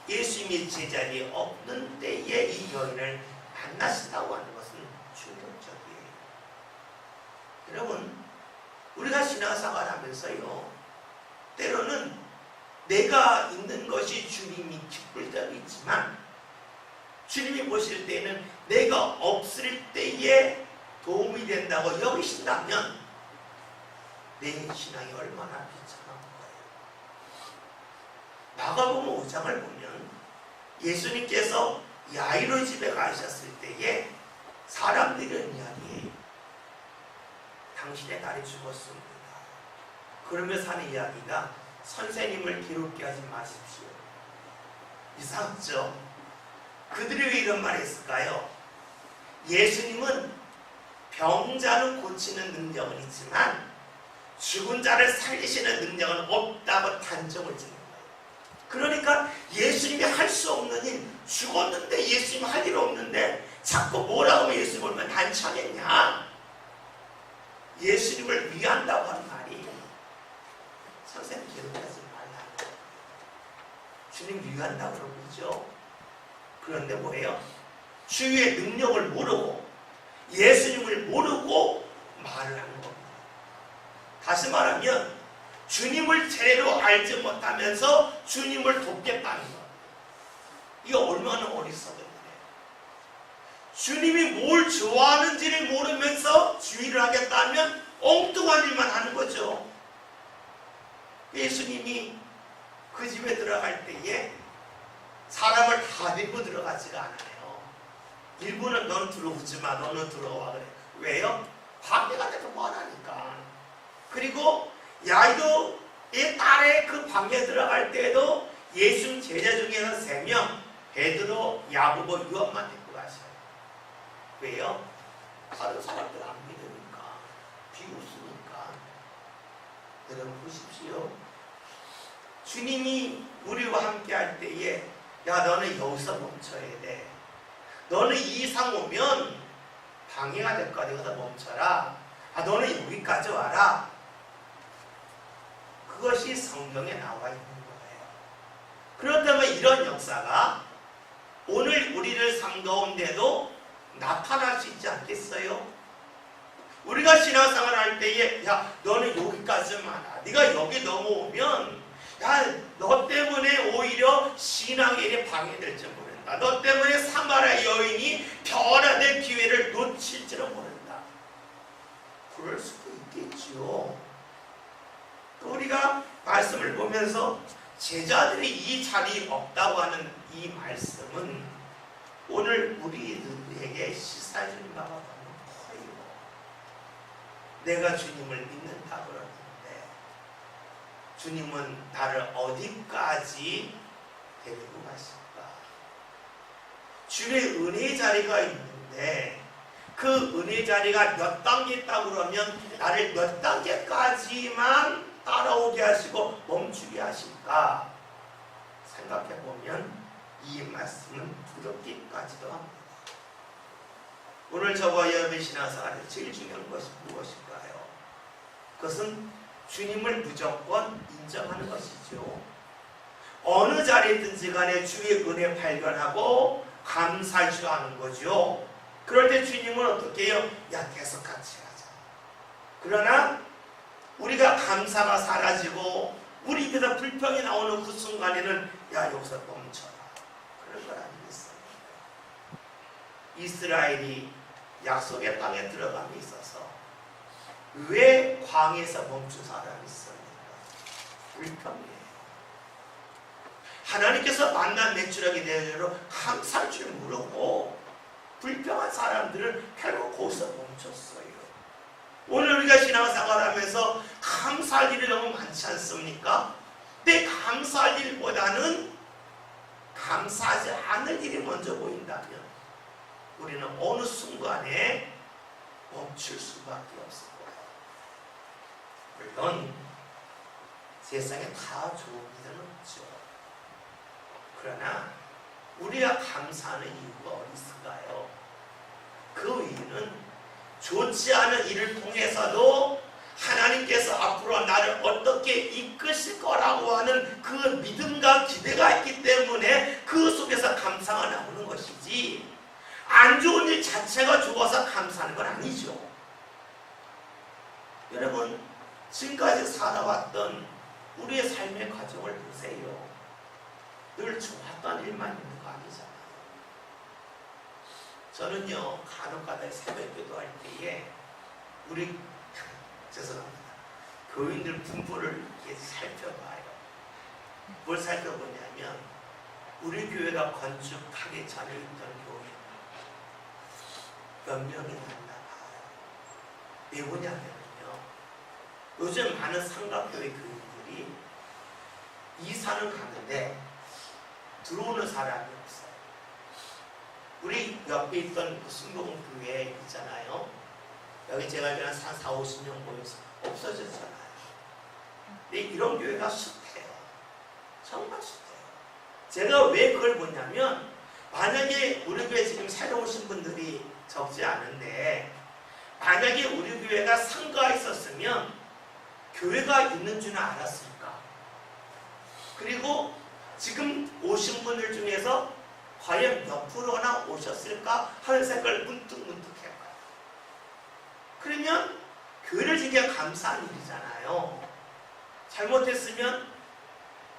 예수님이 제자들이 없는 때에 이 여인을 만나신다고 하는 것은 충격적이에요. 여러분, 우리가 신앙생활 하면서요, 때로는 내가 있는 것이 주님이 기쁠 때도 있지만 주님이 보실 때는 내가 없을 때에 도움이 된다고 여기신다면 내 신앙이 얼마나 비참한 거예요. 마가복음 5장을 보면 예수님께서 야이로 집에 가셨을 때에 사람들이 이런 이야기예요. 당신의 딸이 죽었습니다. 그러면서 하는 이야기가 선생님을 괴롭게 하지 마십시오. 이상하죠? 그들이 왜 이런 말을 했을까요? 예수님은 병자는 고치는 능력은 있지만 죽은 자를 살리시는 능력은 없다고 단정을 짓는 거예요. 그러니까 예수님이 할 수 없는 일, 죽었는데 예수님이 할 일 없는데 자꾸 뭐라고 하면 예수님을 보면 단창했냐? 예수님을 위한다고 하는 말이 선생님 괴롭히지 말라는 거예요. 주님 위한다고 그러죠. 그런데 뭐예요? 주의 능력을 모르고 예수님을 모르고 말을 하는 겁니다. 다시 말하면 주님을 제대로 알지 못하면서 주님을 돕겠다는 것. 이거 얼마나 어리석은 일이에요. 주님이 뭘 좋아하는지를 모르면서 주의를 하겠다면 엉뚱한 일만 하는 거죠. 예수님이 그 집에 들어갈 때에 사람을 다 데리고 들어가지가 않아요. 일부는 너는 들어오지 마, 너는 들어와 그래. 왜요? 방해가 되면 뭐하니까. 그리고 야이로의 딸의 그 방에 들어갈 때에도 예수 제자 중에서 3명, 베드로, 야고보, 요한만 데리고 가셔요. 왜요? 다른 사람들 안 믿으니까, 비웃으니까. 여러분 보십시오. 주님이 우리와 함께 할 때에 야, 너는 여기서 멈춰야 돼. 너는 이 이상 오면 방해가 될 거야. 여기서 멈춰라. 아, 너는 여기까지 와라. 그것이 성경에 나와 있는 거예요. 그렇다면 이런 역사가 오늘 우리를 삶 가운데도 나타날 수 있지 않겠어요? 우리가 신앙생활 할 때에 야, 너는 여기까지만 와. 네가 여기 넘어오면 야, 너 때문에 오히려 신앙의 일에 방해될지 모른다. 너 때문에 사마리아 여인이 변화될 기회를 놓칠지도 모른다. 그럴 수도 있겠지요. 또 우리가 말씀을 보면서 제자들이 이 자리에 없다고 하는 이 말씀은 오늘 우리들에게 시사해주는 바가 너무 커요. 내가 주님을 믿는다 그러는데 주님은 나를 어디까지 데리고 가실까? 주의 은혜 자리가 있는데 그 은혜 자리가 몇 단계 있다고 그러면 나를 몇 단계까지만 따라오게 하시고 멈추게 하실까? 생각해보면 이 말씀은 두렵기까지도 합니다. 오늘 저와 여러분의 신앙생활에 제일 중요한 것이 무엇일까요? 그것은 주님을 무조건 인정하는 것이죠. 어느 자리든지 간에 주의 은혜 발견하고 감사하는 거죠. 그럴 때 주님은 어떻게 해요? 야, 계속 같이 하자. 그러나 우리가 감사가 사라지고 우리 입에서 불평이 나오는 그 순간에는 야, 여기서 멈춰라. 그런 건 아니겠습니까? 이스라엘이 약속의 땅에 들어감에 있어서 왜 광야에서 멈춘 사람이 있습니까? 불평이에요. 하나님께서 만난 매출하게 대로 감사할 줄 모르고 불평한 사람들은 결국 거기서 멈췄어요. 오늘 우리가 신앙생활하면서 감사할 일이 너무 많지 않습니까? 근데 감사할 일보다는 감사하지 않을 일이 먼저 보인다면 우리는 어느 순간에 멈출 수밖에 없을 거예요. 물론 세상에 다 좋은 일은 없죠. 그러나 우리가 감사하는 이유가 어디 있을까요? 그 이유는 좋지 않은 일을 통해서도 하나님께서 앞으로 나를 어떻게 이끄실 거라고 하는 그 믿음과 기대가 있기 때문에 그 속에서 감사가 나오는 것이지, 안 좋은 일 자체가 좋아서 감사하는 건 아니죠. 여러분, 지금까지 살아왔던 우리의 삶의 과정을 보세요. 늘 좋았던 일만 있는 거 아니잖아요. 저는요, 간혹가다 새벽 기도할 때에 우리 죄송합니다. 교인들 분포를 이렇게 살펴봐요. 뭘 살펴보냐면 우리 교회가 건축하기 전에 있던 교회 몇 명이 났나 봐요. 왜 그러냐면요, 요즘 많은 삼각교회 교인들이 이사를 가는데 들어오는 사람이 없어요. 우리 옆에 있던 순복음교회 있잖아요. 여기 제가 알기로는 한 4, 50년 모여서 없어졌잖아요. 근데 이런 교회가 숱해요. 정말 숱해요. 제가 왜 그걸 보냐면, 만약에 우리 교회 지금 새로 오신 분들이 적지 않은데, 만약에 우리 교회가 상가에 있었으면 교회가 있는 줄은 알았을까? 그리고 지금 오신 분들 중에서 과연 몇 프로나 오셨을까 하는 생각을 문득 해봐요. 그러면 교회를 지키기가 감사한 일이잖아요. 잘못했으면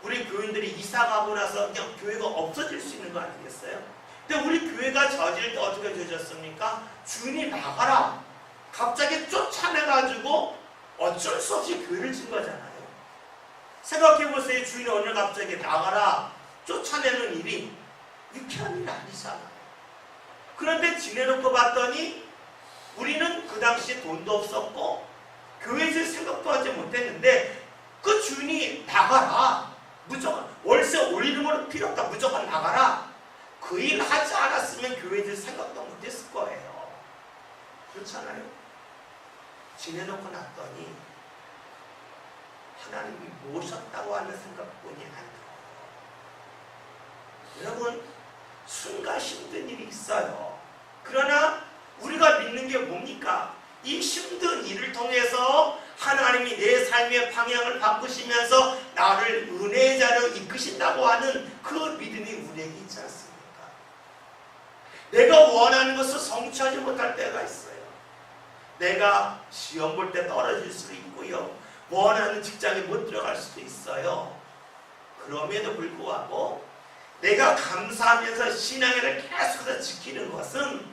우리 교인들이 이사 가고 나서 그냥 교회가 없어질 수 있는 거 아니겠어요? 근데 우리 교회가 저질 때 어떻게 저졌습니까? 주인이 나가라. 갑자기 쫓아내가지고 어쩔 수 없이 교회를 진 거잖아요. 생각해보세요. 주인이 오늘 갑자기 나가라 쫓아내는 일이 유쾌한 일이 아니잖아요. 그런데 지내놓고 봤더니 우리는 그 당시에 돈도 없었고 교회에 생각도 하지 못했는데, 그 주인이 나가라, 무조건 월세 올리는 건 필요 없다, 무조건 나가라, 그 일 하지 않았으면 교회에 생각도 못했을 거예요. 그렇잖아요. 지내놓고 났더니 하나님이 모셨다고 하는 생각뿐이 안 들어요. 여러분, 순간 힘든 일이 있어요. 그러나 우리가 믿는 게 뭡니까? 이 힘든 일을 통해서 하나님이 내 삶의 방향을 바꾸시면서 나를 은혜의 자리로 이끄신다고 하는 그 믿음이 우리에게 있지 않습니까? 내가 원하는 것을 성취하지 못할 때가 있어요. 내가 시험 볼 때 떨어질 수도 있고요, 원하는 직장에 못 들어갈 수도 있어요. 그럼에도 불구하고 내가 감사하면서 신앙을 계속해서 지키는 것은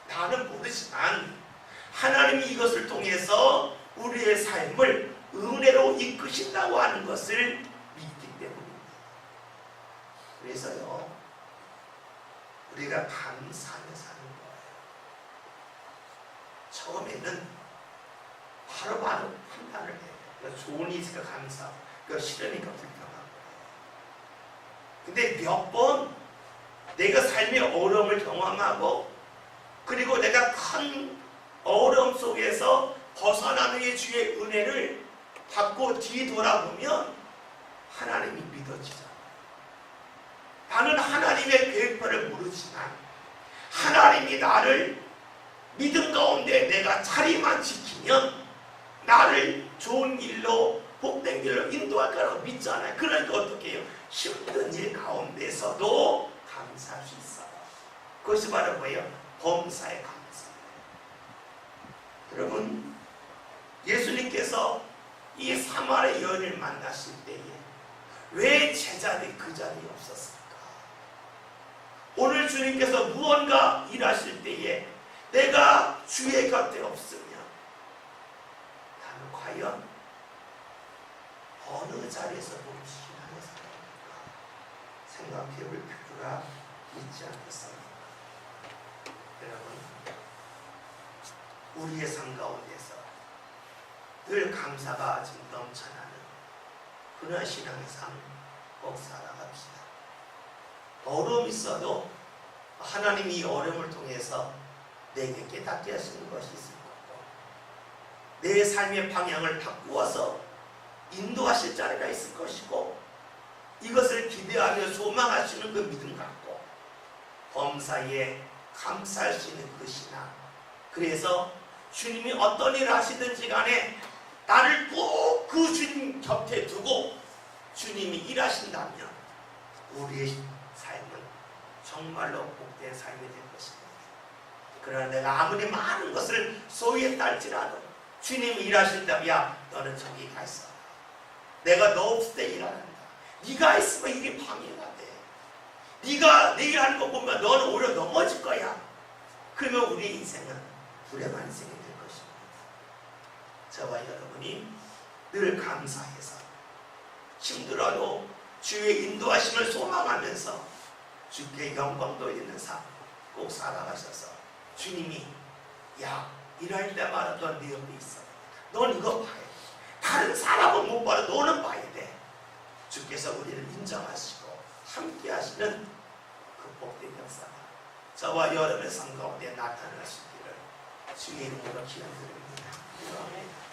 나는 모르지만 하나님이 이것을 통해서 우리의 삶을 은혜로 이끄신다고 하는 것을 믿기 때문입니다. 그래서요, 우리가 감사하며 사는 거예요. 처음에는 바로바로 판단을 해요. 좋은 일이 있으니까 감사하고, 싫으니까 불평하고. 근데 몇 번 내가 삶의 어려움을 경험하고, 그리고 내가 큰 어려움 속에서 벗어나는 게 주의 은혜를 받고 뒤돌아보면 하나님이 믿어지잖아요. 나는 하나님의 계획표를 모르지만 하나님이 나를 내가 자리만 지키면 나를 좋은 길로 복된 길로 인도할 거라고 믿잖아요. 그러니까 어떻게 해요? 힘든 일 가운데서도 감사할 수 있어요. 그것이 바로 뭐예요? 범사의 감사. 여러분, 예수님께서 이 사마리아 여인을 만나실 때에 왜 제자들이 그 자리에 없었을까? 오늘 주님께서 무언가 일하실 때에 내가 주의 곁에 없으면 나는 과연 어느 자리에서 멈추긴 하는 사람일까? 생각해 볼 필요가 있지 않겠습니까? 여러분, 우리의 삶 가운데서 늘 감사가 지금 넘쳐나는 그런 신앙의 삶 꼭 살아갑시다. 어려움이 있어도 하나님이 이 어려움을 통해서 내게 깨닫게 하시는 것이 있을 거고, 내 삶의 방향을 바꾸어서 인도하실 자리가 있을 것이고, 이것을 기대하며 소망하시는 그 믿음 갖고 범사에 감사할 수 있는 그 신앙. 그래서 주님이 어떤 일을 하시든지 간에 나를 꼭 그 주님 곁에 두고 주님이 일하신다면 우리의 삶은 정말로 복된 삶이 될 것입니다. 그러나 내가 아무리 많은 것을 소유했다 할지라도 주님이 일하신다면, 야, 너는 저기 가 있어. 내가 너 없을 때 일하는다. 네가 있으면 이게 방해가 돼. 네가 내 일하는 거 보면 너는 오히려 넘어질 거야. 그러면 우리의 인생은 불행한 인생이 될 것입니다. 저와 여러분이 늘 감사해서 힘들어도 주의 인도하심을 소망하면서 주께 영광 돌리는 삶 꼭 살아가셔서 주님이, 야, 일할 때마다 넌 내 옆에 있어. 넌 이거 봐야 돼. 다른 사람은 못 봐도 너는 봐야 돼. 주께서 우리를 인정하시고 함께 하시는 그 복된 역사가 저와 여러분의 삶 가운데 나타나시기를 주의 이름으로 기원드립니다. 아멘.